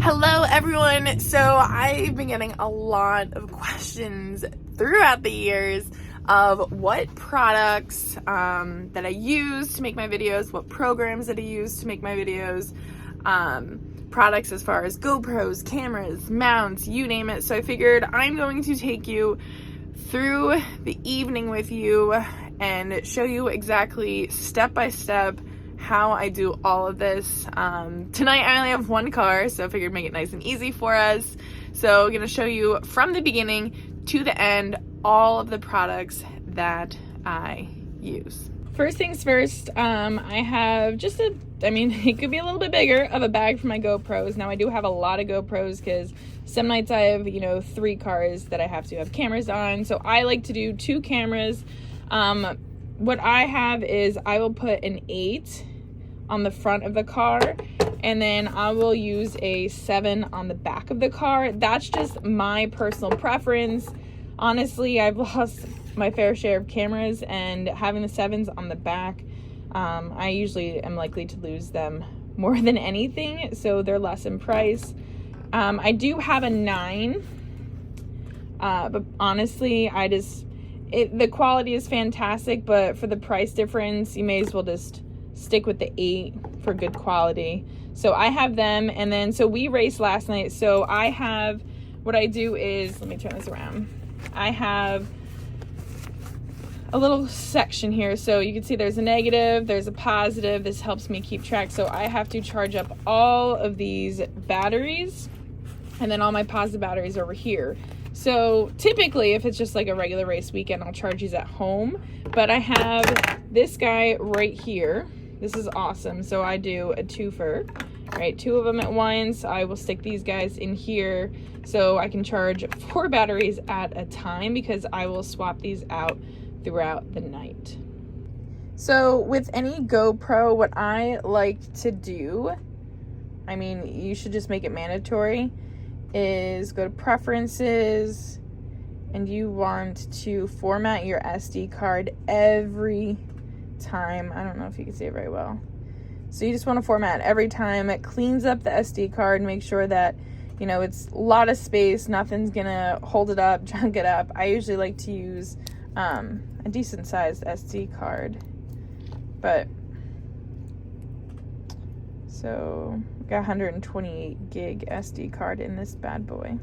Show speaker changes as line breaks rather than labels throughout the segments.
Hello everyone! So I've been getting a lot of questions throughout the years of what products that I use to make my videos, what programs that I use to make my videos, products as far as GoPros, cameras, mounts, you name it. So I figured I'm going to take you through the evening with you and show you exactly step by step how I do all of this. Tonight I only have one car, so I figured make it nice and easy for us. So I'm gonna show you from the beginning to the end all of the products that I use. First things first, I have just it could be a little bit bigger of a bag for my GoPros. Now I do have a lot of GoPros because some nights I have, 3 cars that I have to have cameras on. So I like to do 2 cameras. What I have is I will put an 8 on the front of the car, and then I will use a 7 on the back of the car. That's just my personal preference. Honestly, I've lost my fair share of cameras, and having the 7s on the back, I usually am likely to lose them more than anything, so they're less in price. I do have a 9, but honestly, the quality is fantastic, but for the price difference, you may as well just stick with the 8 for good quality. So I have them, and then so we raced last night. So what I do is, let me turn this around. I have a little section here, so you can see there's a negative, there's a positive. This helps me keep track. So I have to charge up all of these batteries, and then all my positive batteries over here. So typically, if it's just like a regular race weekend, I'll charge these at home. But I have this guy right here. This is awesome. So I do a twofer, right? 2 of them at once. I will stick these guys in here so I can charge 4 batteries at a time, because I will swap these out throughout the night. So with any GoPro, what I like to do, you should just make it mandatory, is go to preferences, and you want to format your SD card every time. I don't know if you can see it very well. So you just want to format every time. It cleans up the SD card, make sure that it's a lot of space, nothing's gonna hold it up, junk it up. I usually like to use a decent sized SD card, but so got 128 gig SD card in this bad boy.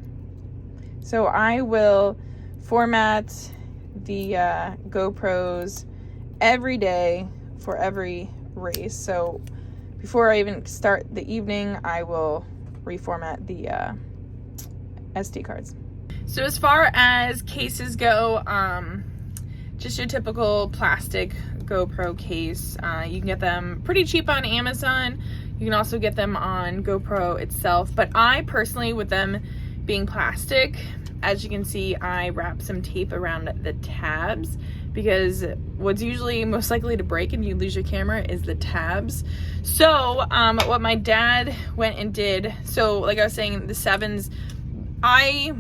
So I will format the GoPros every day for every race. So before I even start the evening, I will reformat the SD cards. So as far as cases go, just your typical plastic GoPro case. You can get them pretty cheap on Amazon. You can also get them on GoPro itself, but I personally, with them being plastic, as you can see, I wrap some tape around the tabs, because what's usually most likely to break and you lose your camera is the tabs. So what my dad went and did, so like I was saying, the 7s, I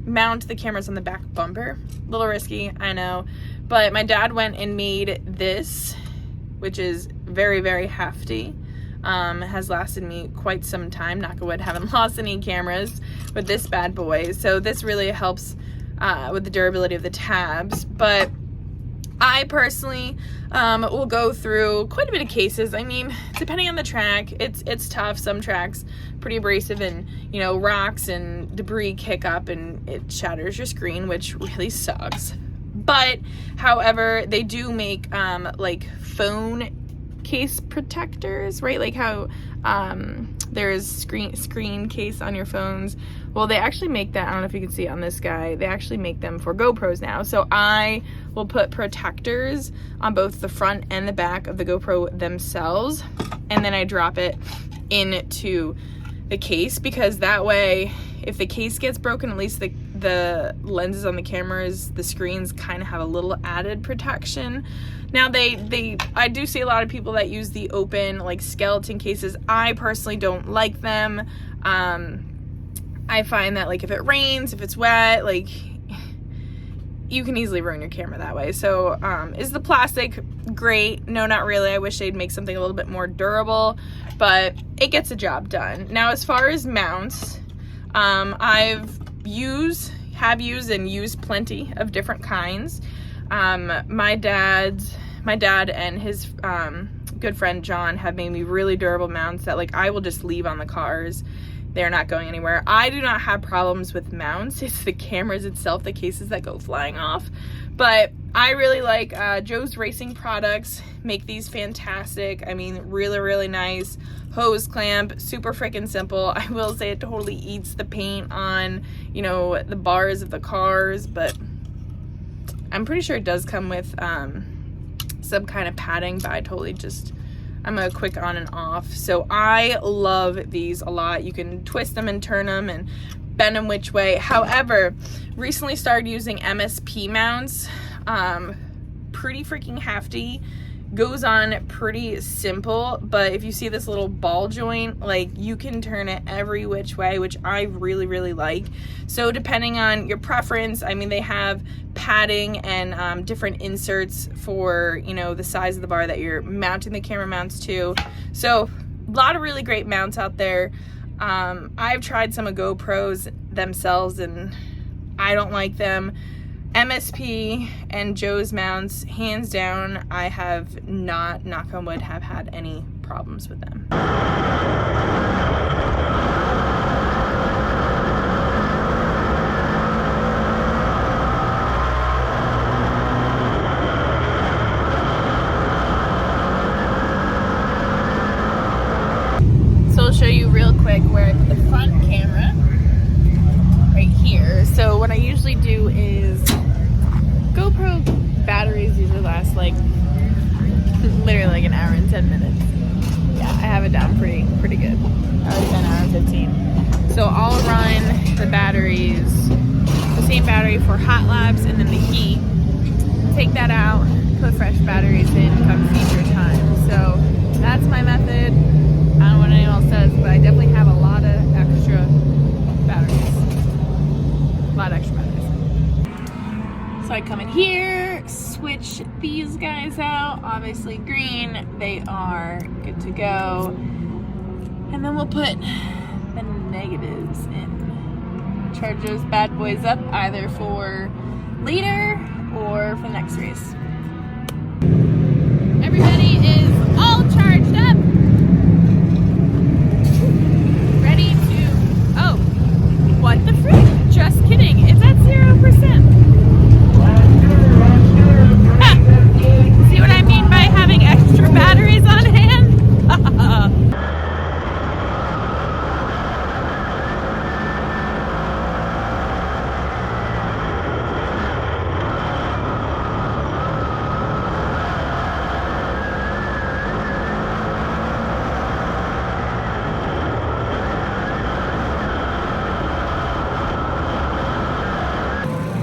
mount the cameras on the back bumper. A little risky, I know, but my dad went and made this, which is very, very hefty. Has lasted me quite some time. Knock on wood, haven't lost any cameras with this bad boy. So this really helps with the durability of the tabs. But I personally will go through quite a bit of cases. Depending on the track, it's tough. Some tracks pretty abrasive, and rocks and debris kick up and it shatters your screen, which really sucks. But however, they do make like phone case protectors, right? Like how there's screen case on your phones. Well, they actually make that. I don't know if you can see it on this guy. They actually make them for GoPros now. So I will put protectors on both the front and the back of the GoPro themselves, and then I drop it into the case, because that way, if the case gets broken, at least the lenses on the cameras, the screens kind of have a little added protection. Now I do see a lot of people that use the open, like, skeleton cases. I personally don't like them. I find that, like, if it rains, if it's wet, like, you can easily ruin your camera that way. So is the plastic great? No, not really. I wish they'd make something a little bit more durable, but it gets the job done. Now, as far as mounts, have used and used plenty of different kinds. My dad and his good friend John have made me really durable mounts that like I will just leave on the cars. They're not going anywhere. I do not have problems with mounts. It's the cameras itself, the cases that go flying off. But I really like Joe's Racing products. Make these fantastic. I mean, really, really nice. Hose clamp, super freaking simple. I will say it totally eats the paint on, you know, the bars of the cars, but I'm pretty sure it does come with some kind of padding, but I'm a quick on and off. So I love these a lot. You can twist them and turn them and bend them which way. However, recently started using MSP mounts. Pretty freaking hefty. Goes on pretty simple, but if you see this little ball joint, like you can turn it every which way, which I really, really like. So depending on your preference, I mean, they have padding and different inserts for, you know, the size of the bar that you're mounting the camera mounts to. So a lot of really great mounts out there. I've tried some of GoPros themselves and I don't like them. MSP and Joe's mounts, hands down, I have not, knock on wood, have had any problems with them. So I'll show you real quick where I put the front camera, right here. So what I usually do is GoPro batteries usually last like literally like an hour and 10 minutes. Yeah, I have it down pretty good. Hour 10, hour 15. So I'll run the batteries, the same battery for hot laps and then the heat. Take that out, put fresh batteries in come feature time. So that's my method. I don't know what anyone else says, but I definitely have a lot of extra batteries. A lot of extra batteries. So I come in here, switch these guys out, obviously green, they are good to go. And then we'll put the negatives in. Charge those bad boys up either for later or for the next race. Everybody is all charged up. Ready to, oh, what the frick? Just kidding, it's at 0%. See what I mean by having extra batteries on hand?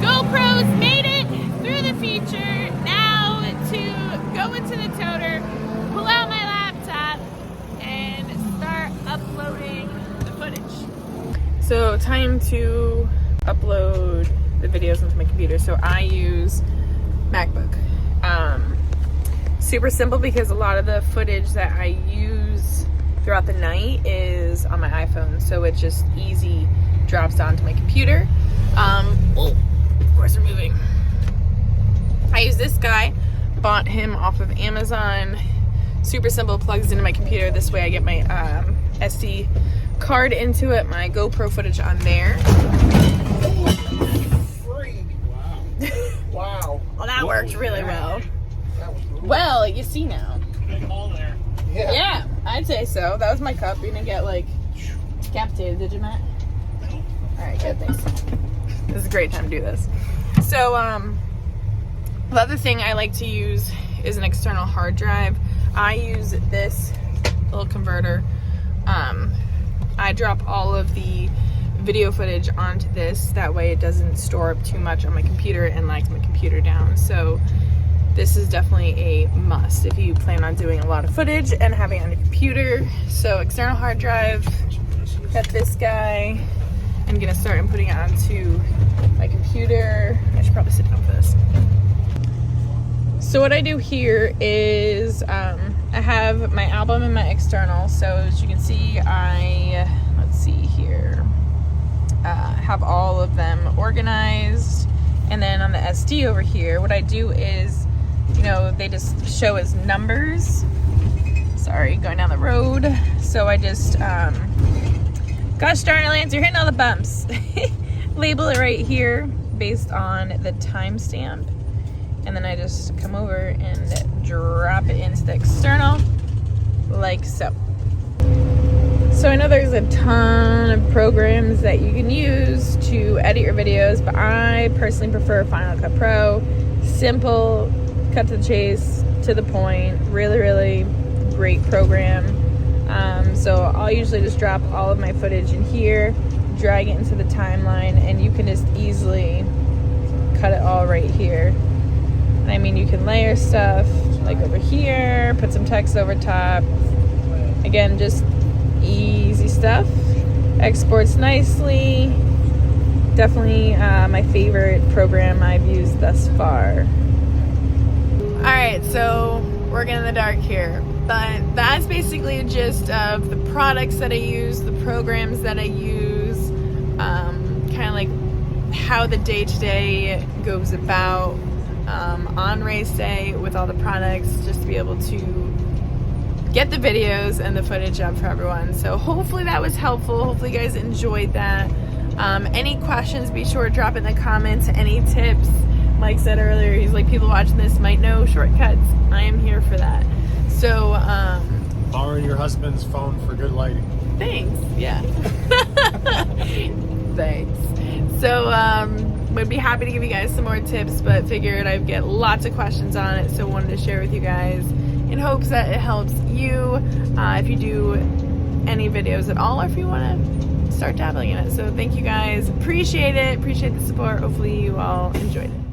GoPro's made it through the feature. Now to go into the toter, pull out my laptop, and start uploading the footage. So time to upload the videos onto my computer. So I use MacBook. Super simple because a lot of the footage that I use throughout the night is on my iPhone. So it just easy drops onto my computer. Oh, of course we're moving. I use this guy, bought him off of Amazon. Super simple, plugs into my computer. This way I get my SD card into it, my GoPro footage on there.
Wow. Wow.
Well, that worked really well. Well, you see now.
Big hole there.
Yeah, I'd say so. That was my cup. You didn't get like decapitated, did you, Matt? Alright, good, thanks. This is a great time to do this. So, the other thing I like to use is an external hard drive. I use this little converter. I drop all of the video footage onto this. That way it doesn't store up too much on my computer and lags my computer down. So this is definitely a must if you plan on doing a lot of footage and having it on your computer. So external hard drive, got this guy, and I'm gonna start inputting it onto my computer. I should probably sit down for this. So what I do here is I have my album and my external. So as you can see, let's see here, have all of them organized. And then on the SD over here, what I do is, you know, they just show as numbers. Sorry, going down the road. So I just, gosh darn it, Lance, you're hitting all the bumps. Label it right here based on the timestamp. And then I just come over and drop it into the external, like so. So I know there's a ton of programs that you can use to edit your videos, but I personally prefer Final Cut Pro. Simple, cut to the chase, to the point, really, really great program. So I'll usually just drop all of my footage in here, drag it into the timeline, and you can just easily cut it all right here. And I mean, you can layer stuff like over here, put some text over top. Again, just easy stuff. Exports nicely. Definitely my favorite program I've used thus far. Alright, so working in the dark here. But that's basically a gist of the products that I use, the programs that I use, kind of like how the day-to-day goes about on race day with all the products, just to be able to get the videos and the footage up for everyone. So hopefully that was helpful. Hopefully you guys enjoyed that. Any questions, be sure to drop in the comments. Any tips, Mike said earlier, he's like, people watching this might know shortcuts. I am here for that. So
borrow your husband's phone for good lighting.
Thanks. Yeah. Thanks. So would be happy to give you guys some more tips, but figured I'd get lots of questions on it, so wanted to share with you guys in hopes that it helps you if you do any videos at all, or if you want to start dabbling in it. So thank you guys. Appreciate it. Appreciate the support. Hopefully you all enjoyed it.